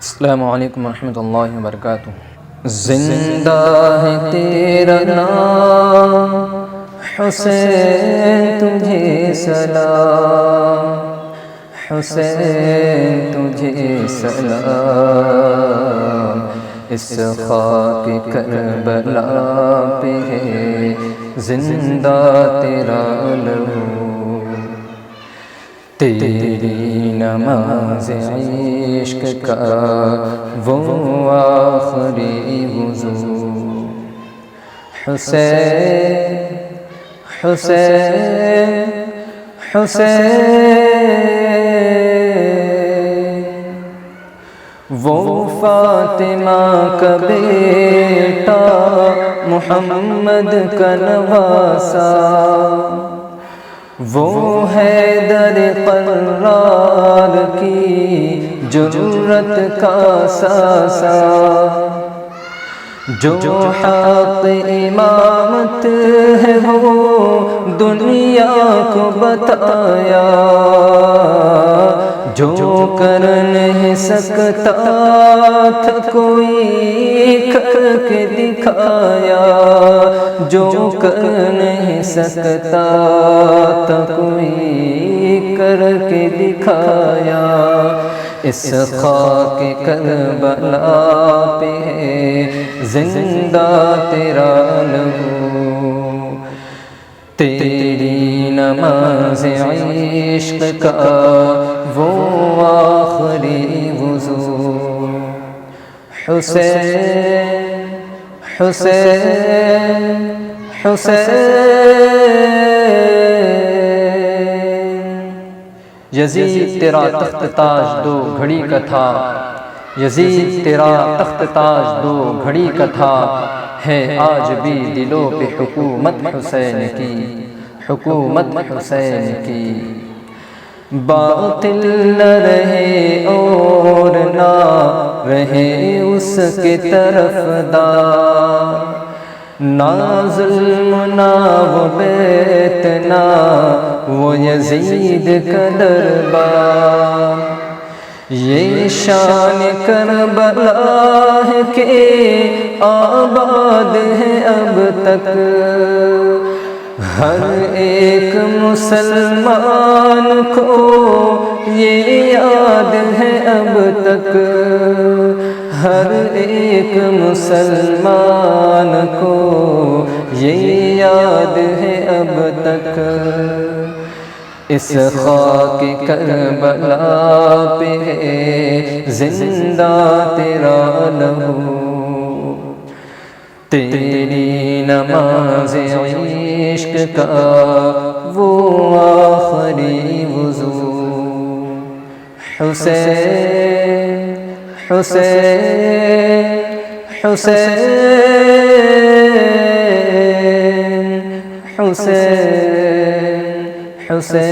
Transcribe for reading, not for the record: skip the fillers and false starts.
السلام علیکم ورحمۃ اللہ وبرکاتہ۔ زندہ ہے تیرا نام حسین، تجھے سلام، حسین تجھے سلام، اس خاک کربلا پہ ہے زندہ تیرا لہو، تیری نماز عشق کا وہ آخری وضو، حسین حسین حسین، وہ فاطمہ کا بیٹا محمد کا نواسا، وہ حیدر قرار کی جرت کا ساسا، جو حق امامت ہے وہ دنیا کو بتایا، جو کر نہیں سکتا تھا کوئی کر کے دکھایا، جو کر نہیں سکتا تھا کوئی کر کے دکھایا، اس خاک کربلا پہ ہے زندہ تیرا لہو، تیری نماز عشق کا وہ آخری وضو، حسین حسین حسین، یزید تیرا تخت تاج دو گھڑی کا تھا، یزید تیرا تخت تاج دو گھڑی کا تھا، ہے آج بھی دلوں پہ حکومت حسین کی، حکومت حسین کی، باطل نہ رہے اور نہ رہے اس کے طرف دار، نہ ظلم نہ وہ بیت نہ وہ یزید کا دربار، یہ شان کربلا ہے کہ آباد ہے اب تک، ہر ایک مسلمان کو یہ یاد ہے اب تک، ہر ایک مسلمان کو یہ یاد ہے اب تک، اس خاک کربلا پہ ہے زندہ تیرا لہو، تیری نماز عشق کا وہ آخری وضو، حسین حسین حسین حسین حسین۔